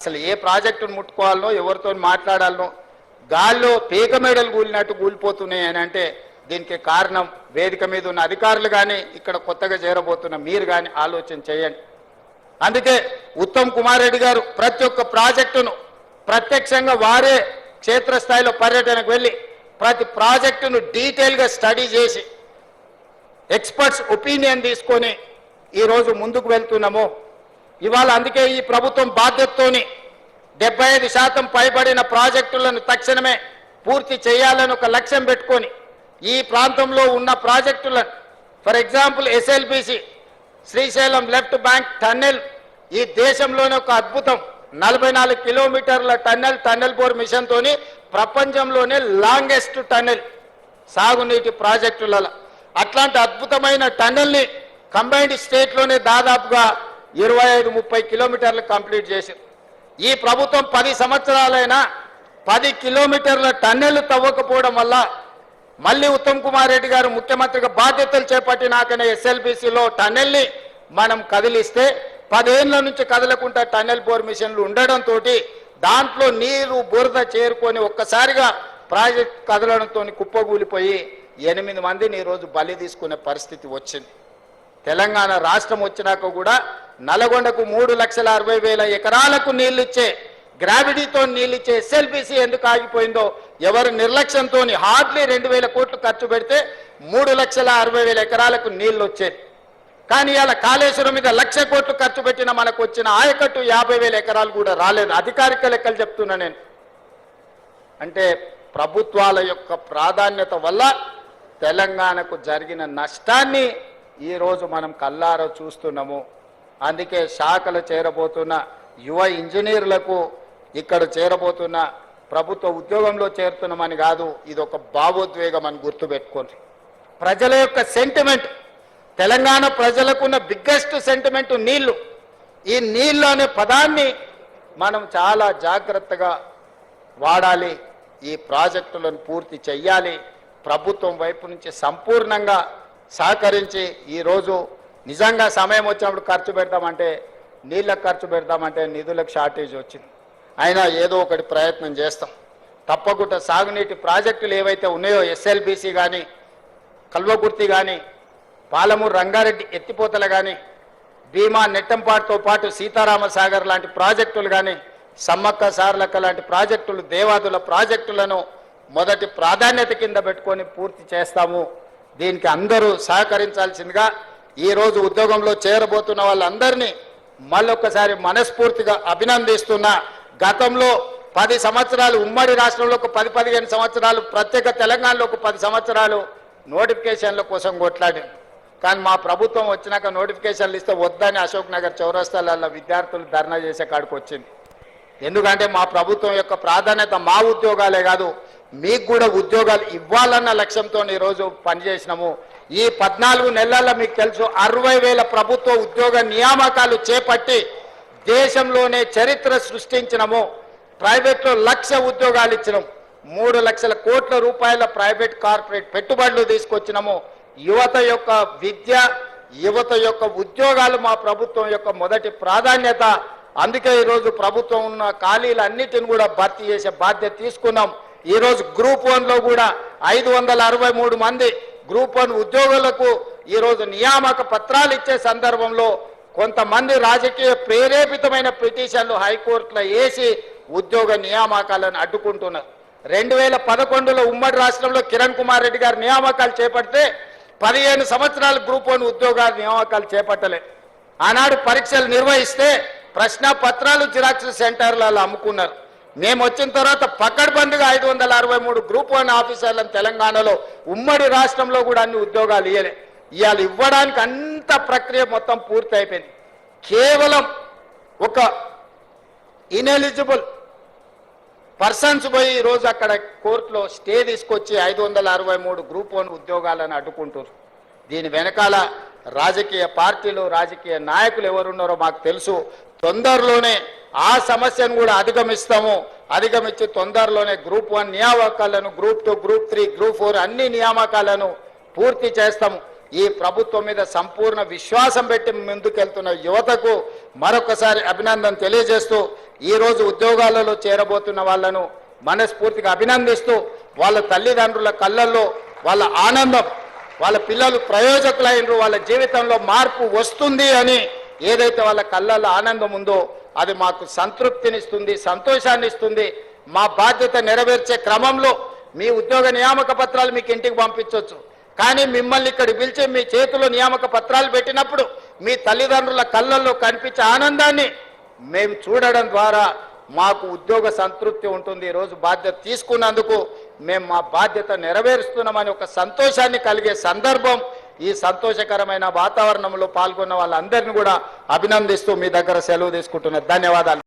అసలు ఏ ప్రాజెక్టును ముట్టుకోవాలనో ఎవరితో మాట్లాడాలనో గాల్లో పేక మేడలు కూలినట్టు కూలిపోతున్నాయి అని అంటే దీనికి కారణం వేదిక మీద ఉన్న అధికారులు కానీ ఇక్కడ కొత్తగా చేరబోతున్న మీరు కానీ ఆలోచన చేయండి. అందుకే ఉత్తమ్ కుమార్ రెడ్డి గారు ప్రతి ఒక్క ప్రాజెక్టును ప్రత్యక్షంగా వారే క్షేత్రస్థాయిలో పర్యటనకు వెళ్ళి ప్రతి ప్రాజెక్టును డీటెయిల్గా స్టడీ చేసి ఎక్స్పర్ట్స్ ఒపీనియన్ తీసుకొని ఈరోజు ముందుకు వెళ్తున్నాము. ఇవాళ అందుకే ఈ ప్రభుత్వం బాధ్యతతోని 75% పైబడిన ప్రాజెక్టులను తక్షణమే పూర్తి చేయాలని ఒక లక్ష్యం పెట్టుకొని ఈ ప్రాంతంలో ఉన్న ప్రాజెక్టులను for example SLBC Srisailam left bank tunnel ఈ దేశంలోనే ఒక అద్భుతం 44 కిలోమీటర్ల టన్నెల్ బోర్ మిషన్ తోని ప్రపంచంలోనే లాంగెస్ట్ టన్నెల్ సాగునీటి ప్రాజెక్టులలో అట్లాంటి అద్భుతమైన టన్నెల్ని కంబైన్డ్ స్టేట్లోనే దాదాపుగా 25-30 కిలోమీటర్లు కంప్లీట్ చేశారు. ఈ ప్రభుత్వం 10 సంవత్సరాలైనా 10 కిలోమీటర్ల టన్నెల్ తవ్వకపోవడం వల్ల మళ్ళీ ఉత్తమ్ కుమార్ రెడ్డి గారు ముఖ్యమంత్రిగా బాధ్యతలు చేపట్టినాకనే ఎస్ఎల్బిసిలో టన్నెల్ని మనం కదిలిస్తే 10 ఏళ్ల నుంచి కదలకుండా టన్నెల్ బోర్ మిషన్లు ఉండడంతో దాంట్లో నీరు బురద చేరుకొని ఒక్కసారిగా ప్రాజెక్ట్ కదలడంతో కుప్పగూలిపోయి 8 మందిని ఈరోజు బలి తీసుకునే పరిస్థితి వచ్చింది. తెలంగాణ రాష్ట్రం వచ్చినాక కూడా నల్గొండకు 3,60,000 ఎకరాలకు నీళ్ళిచ్చే గ్రావిటీతో నీళ్ళిచ్చే ఎస్ఎల్బిసి ఎందుకు ఆగిపోయిందో ఎవరు నిర్లక్ష్యంతో హార్డ్లీ 2,000 కోట్లు ఖర్చు పెడితే 3,60,000 ఎకరాలకు నీళ్లు వచ్చేది. కానీ ఇలా కాళేశ్వరం మీద 1,00,000 కోట్లు ఖర్చు పెట్టిన మనకు వచ్చిన ఆయకట్టు 50,000 ఎకరాలు కూడా రాలేదు. అధికారిక లెక్కలు చెప్తున్నా నేను. అంటే ప్రభుత్వాల యొక్క ప్రాధాన్యత వల్ల తెలంగాణకు జరిగిన నష్టాన్ని ఈరోజు మనం కల్లారా చూస్తున్నాము. అందుకే శాఖలు చేరబోతున్న యువ ఇంజనీర్లకు ఇక్కడ చేరబోతున్న ప్రభుత్వ ఉద్యోగంలో చేరుతున్నామని కాదు, ఇది ఒక భావోద్వేగం అని గుర్తుపెట్టుకోండి. ప్రజల యొక్క సెంటిమెంట్, తెలంగాణ ప్రజలకున్న బిగ్గెస్ట్ సెంటిమెంట్ నీళ్లు. ఈ నీళ్లు అనే పదాన్ని మనం చాలా జాగ్రత్తగా వాడాలి. ఈ ప్రాజెక్టులను పూర్తి చెయ్యాలి. ప్రభుత్వం వైపు నుంచి సంపూర్ణంగా సహకరించి ఈరోజు నిజంగా సమయం వచ్చినప్పుడు ఖర్చు పెడతామంటే నీళ్ళకు ఖర్చు పెడతామంటే నిధులకు షార్టేజ్ వచ్చింది. అయినా ఏదో ఒకటి ప్రయత్నం చేస్తాం. తప్పకుండా సాగునీటి ప్రాజెక్టులు ఏవైతే ఉన్నాయో ఎస్ఎల్బిసి కానీ, కల్వకుర్తి కానీ, పాలమూరు రంగారెడ్డి ఎత్తిపోతలు కానీ, భీమా నెట్టంపాటుతో పాటు సీతారామ సాగర్ లాంటి ప్రాజెక్టులు కానీ, సమ్మక్క సారలక్క లాంటి ప్రాజెక్టులు, దేవాదుల ప్రాజెక్టులను మొదటి ప్రాధాన్యత కింద పెట్టుకొని పూర్తి చేస్తాము. దీనికి అందరూ సహకరించాల్సిందిగా ఈరోజు ఉద్యోగంలో చేరబోతున్న వాళ్ళందరినీ మళ్ళొక్కసారి మనస్ఫూర్తిగా అభినందిస్తున్నా. గతంలో 10 సంవత్సరాలు ఉమ్మడి రాష్ట్రంలో ఒక 10-15 సంవత్సరాలు, ప్రత్యేక తెలంగాణలో ఒక 10 సంవత్సరాలు నోటిఫికేషన్ల కోసం కొట్లాడి, కానీ మా ప్రభుత్వం వచ్చినాక నోటిఫికేషన్లు ఇస్తే వద్దని అశోక్ నగర్ చౌరస్తాలలో విద్యార్థులు ధర్నా చేసే కాడికి వచ్చింది. ఎందుకంటే మా ప్రభుత్వం యొక్క ప్రాధాన్యత మా ఉద్యోగాలే కాదు, మీకు కూడా ఉద్యోగాలు ఇవ్వాలన్న లక్ష్యంతో ఈరోజు పనిచేసినాము. ఈ 14 నెలల్లో మీకు తెలుసు 60,000 ప్రభుత్వ ఉద్యోగ నియామకాలు చేపట్టి దేశంలోనే చరిత్ర సృష్టించినము. ప్రైవేట్లో 1,00,000 ఉద్యోగాలు ఇచ్చినాము. 3 లక్షల కోట్ల రూపాయల ప్రైవేట్ కార్పొరేట్ పెట్టుబడులు తీసుకొచ్చినాము. యువత యొక్క విద్య, యువత యొక్క ఉద్యోగాలు మా ప్రభుత్వం యొక్క మొదటి ప్రాధాన్యత. అందుకే ఈరోజు ప్రభుత్వం ఉన్న ఖాళీలన్నిటిని కూడా భర్తీ చేసే బాధ్యత తీసుకున్నాం. ఈరోజు గ్రూప్ 1లో కూడా 563 మంది గ్రూప్ 1 ఉద్యోగులకు ఈరోజు నియామక పత్రాలు ఇచ్చే సందర్భంలో కొంతమంది రాజకీయ ప్రేరేపితమైన పిటిషన్లు హైకోర్టులో వేసి ఉద్యోగ నియామకాలను అడ్డుకుంటున్నారు. 2011లో ఉమ్మడి రాష్ట్రంలో కిరణ్ కుమార్ రెడ్డి గారు నియామకాలు చేపడితే 15 సంవత్సరాలు గ్రూప్ 1 ఉద్యోగాల నియామకాలు చేపట్టలే. ఆనాడు పరీక్షలు నిర్వహిస్తే ప్రశ్న పత్రాలు జిరాక్స్ సెంటర్లలో అమ్ముకున్నారు. మేము వచ్చిన తర్వాత పకడ్బందీగా 563 గ్రూప్ 1 ఆఫీసర్లను తెలంగాణలో ఉమ్మడి రాష్ట్రంలో కూడా అన్ని ఉద్యోగాలు ఇవ్వలే. ఇవాళ ఇవ్వడానికి అంత ప్రక్రియ మొత్తం పూర్తి అయిపోయింది. కేవలం ఒక ఇనెలిజిబుల్ పర్సన్స్ పోయి ఈరోజు అక్కడ కోర్టులో స్టే తీసుకొచ్చి 563 గ్రూప్ 1 ఉద్యోగాలను అడ్డుకుంటారు. దీని వెనకాల రాజకీయ పార్టీలు, రాజకీయ నాయకులు ఎవరున్నారో మాకు తెలుసు. తొందరలోనే ఆ సమస్యను కూడా అధిగమించి తొందరలోనే గ్రూప్ 1 నియామకాలను, గ్రూప్ 2, గ్రూప్ 3, గ్రూప్ 4 అన్ని నియామకాలను పూర్తి చేస్తాము. ఈ ప్రభుత్వం మీద సంపూర్ణ విశ్వాసం పెట్టి ముందుకెళ్తున్న యువతకు మరొకసారి అభినందన తెలియజేస్తూ ఈరోజు ఉద్యోగాలలో చేరబోతున్న వాళ్ళను మనస్ఫూర్తిగా అభినందిస్తూ వాళ్ళ తల్లిదండ్రుల కళ్ళల్లో వాళ్ళ ఆనందం, వాళ్ళ పిల్లలు ప్రయోజకులైనరు, వాళ్ళ జీవితంలో మార్పు వస్తుంది అని ఏదైతే వాళ్ళ కళ్ళల్లో ఆనందం ఉందో అది మాకు సంతృప్తినిస్తుంది, సంతోషాన్ని ఇస్తుంది. మా బాధ్యత నెరవేర్చే క్రమంలో మీ ఉద్యోగ నియామక పత్రాలు మీకు ఇంటికి పంపించవచ్చు, కానీ మిమ్మల్ని ఇక్కడ పిలిచి మీ చేతిలో నియామక పత్రాలు పెట్టినప్పుడు మీ తల్లిదండ్రుల కళ్ళల్లో కనిపించే ఆనందాన్ని మేము చూడడం ద్వారా మాకు ఉద్యోగ సంతృప్తి ఉంటుంది. ఈరోజు బాధ్యత తీసుకున్నందుకు మేము మా బాధ్యత నెరవేరుస్తున్నామని ఒక సంతోషాన్ని కలిగే సందర్భం. ఈ సంతోషకరమైన వాతావరణంలో పాల్గొన్న వాళ్ళందరినీ కూడా అభినందిస్తూ మీ దగ్గర సెలవు తీసుకుంటున్నా. ధన్యవాదాలు.